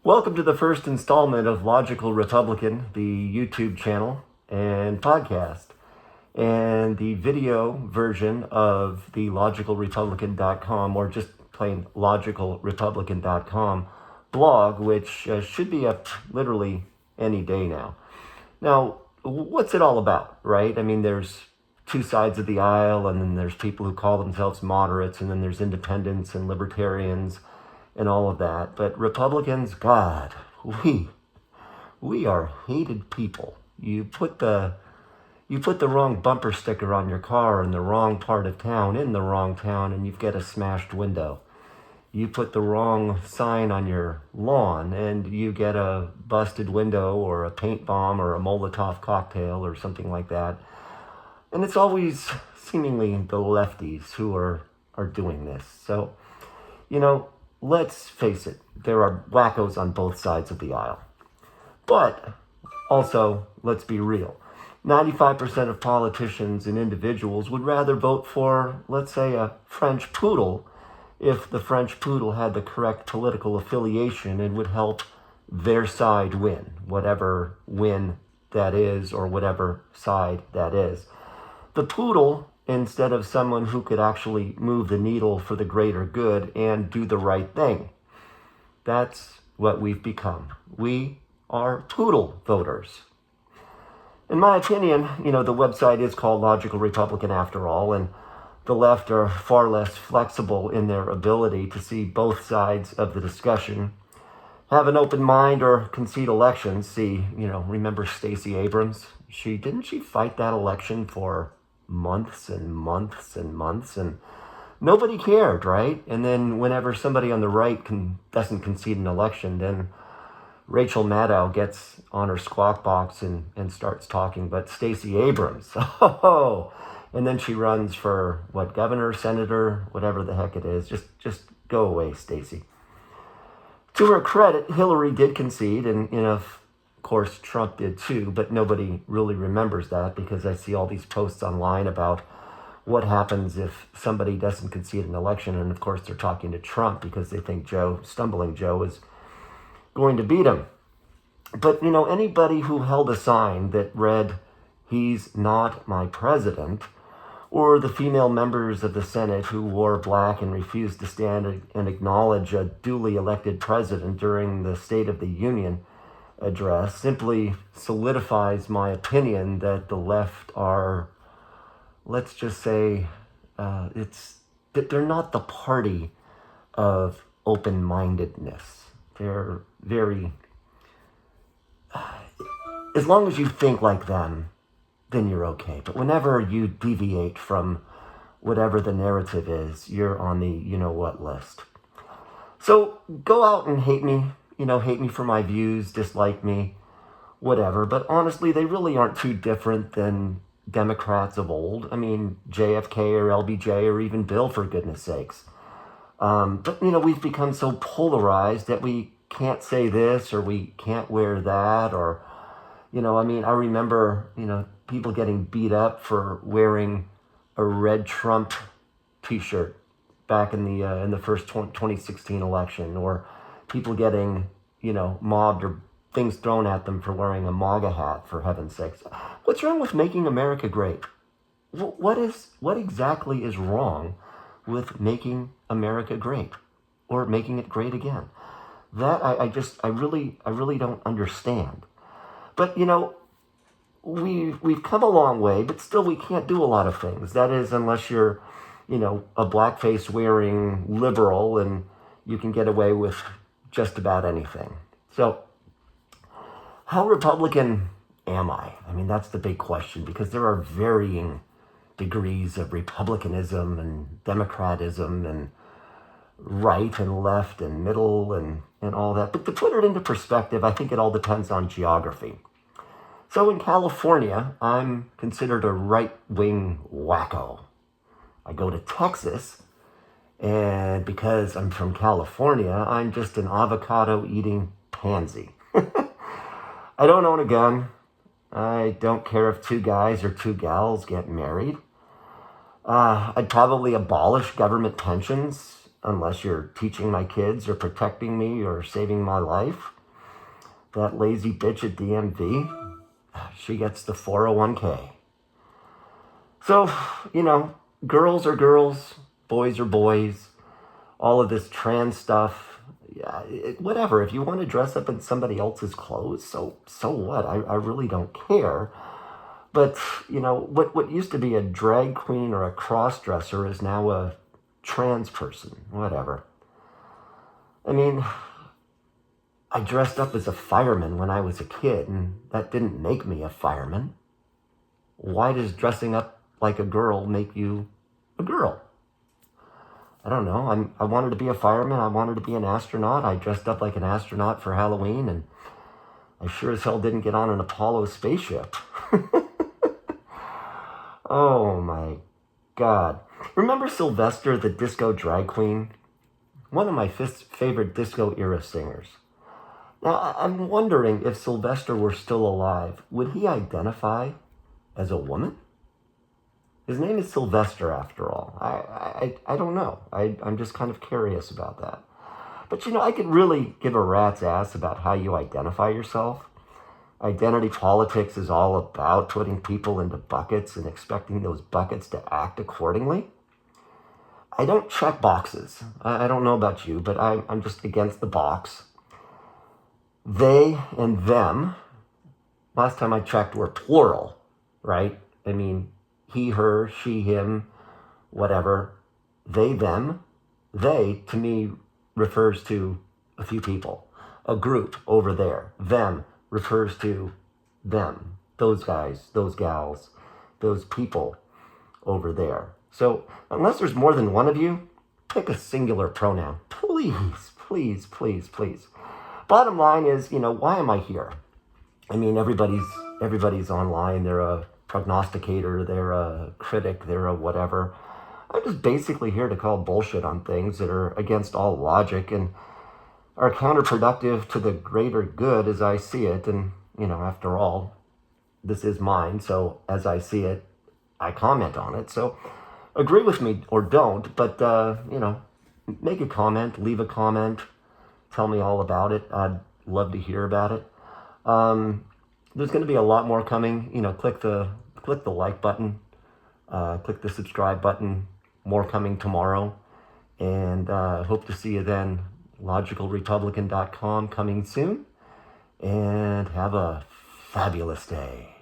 Welcome to the first installment of Logical Republican, the YouTube channel and podcast, and the video version of the logicalrepublican.com, or just plain logicalrepublican.com blog, which should be up literally any day now. Now, what's it all about, right? I mean, there's two sides of the aisle, and then there's people who call themselves moderates, and then there's independents and libertarians and all of that. But Republicans, God, we are hated people. You put the wrong bumper sticker on your car in the wrong part of town, in the wrong town, and you've got a smashed window. You put the wrong sign on your lawn, and you get a busted window or a paint bomb or a Molotov cocktail or something like that. And it's always seemingly the lefties who are doing this. So, let's face it, there are wackos on both sides of the aisle. But also, let's be real. 95% of politicians and individuals would rather vote for, let's say, a French Poodle if the French Poodle had the correct political affiliation and would help their side win, whatever win that is or whatever side that is. The Poodle, instead of someone who could actually move the needle for the greater good and do the right thing. That's what we've become. We are Poodle voters. In my opinion, the website is called Logical Republican after all, and the left are far less flexible in their ability to see both sides of the discussion, have an open mind, or concede elections. Remember Stacey Abrams? Didn't she fight that election for months and months and months, and nobody cared, right? And then whenever somebody on the right doesn't concede an election, then Rachel Maddow gets on her squawk box and starts talking. But Stacey Abrams, and then she runs for governor, senator, whatever the heck it is. Just go away, Stacey. To her credit, Hillary did concede, and of course Trump did too, but nobody really remembers that because I see all these posts online about what happens if somebody doesn't concede an election, and of course they're talking to Trump because they think Stumbling Joe is going to beat him. But anybody who held a sign that read, "He's not my president," or the female members of the Senate who wore black and refused to stand and acknowledge a duly elected president during the State of the Union address, simply solidifies my opinion that the left are, let's just say, they're not the party of open-mindedness. They're very, as long as you think like them, then you're okay. But whenever you deviate from whatever the narrative is, you're on the you-know-what list. So go out and hate me, hate me for my views, dislike me, whatever. But honestly, they really aren't too different than Democrats of old. I mean, JFK or LBJ or even Bill, for goodness sakes. But we've become so polarized that we can't say this or we can't wear that, or, I remember, people getting beat up for wearing a red Trump t-shirt back in the first 2016 election, or people getting, mobbed or things thrown at them for wearing a MAGA hat, for heaven's sakes. What's wrong with making America great? What exactly is wrong with making America great, or making it great again? That I really don't understand. But we've come a long way, but still we can't do a lot of things. That is, unless you're, a blackface wearing liberal, and you can get away with just about anything. So, how Republican am I? I mean, that's the big question, because there are varying degrees of Republicanism and Democratism and right and left and middle and all that. But to put it into perspective, I think it all depends on geography. So in California, I'm considered a right-wing wacko. I go to Texas, and because I'm from California, I'm just an avocado-eating pansy. I don't own a gun. I don't care if two guys or two gals get married. I'd probably abolish government pensions. unless you're teaching my kids or protecting me or saving my life. That lazy bitch at DMV, she gets the 401k. So, girls are girls, boys are boys, all of this trans stuff, yeah, whatever. If you want to dress up in somebody else's clothes, so what? I really don't care. But, what used to be a drag queen or a cross-dresser is now a trans person, whatever. I mean, I dressed up as a fireman when I was a kid, and that didn't make me a fireman. Why does dressing up like a girl make you a girl? I don't know. I wanted to be a fireman. I wanted to be an astronaut. I dressed up like an astronaut for Halloween, and I sure as hell didn't get on an Apollo spaceship. Oh my God. Remember Sylvester, the disco drag queen? One of my favorite disco era singers. Now, I'm wondering if Sylvester were still alive, would he identify as a woman? His name is Sylvester, after all. I don't know. I'm just kind of curious about that. But, I could really give a rat's ass about how you identify yourself. Identity politics is all about putting people into buckets and expecting those buckets to act accordingly. I don't check boxes. I don't know about you, but I'm just against the box. They and them, last time I checked, were plural, right? I mean, he, her, she, him, whatever. They, them. They, to me, refers to a few people, a group over there. Them refers to them, those guys, those gals, those people over there. So unless there's more than one of you, pick a singular pronoun. Please, please, please, please. Bottom line is, why am I here? I mean, everybody's online. They're a prognosticator, they're a critic, they're a whatever. I'm just basically here to call bullshit on things that are against all logic and are counterproductive to the greater good as I see it. And, after all, this is mine. So as I see it, I comment on it. So agree with me or don't, but, make a comment, leave a comment, tell me all about it. I'd love to hear about it. There's going to be a lot more coming. Click the like button, click the subscribe button. More coming tomorrow. And hope to see you then. LogicalRepublican.com coming soon. And have a fabulous day.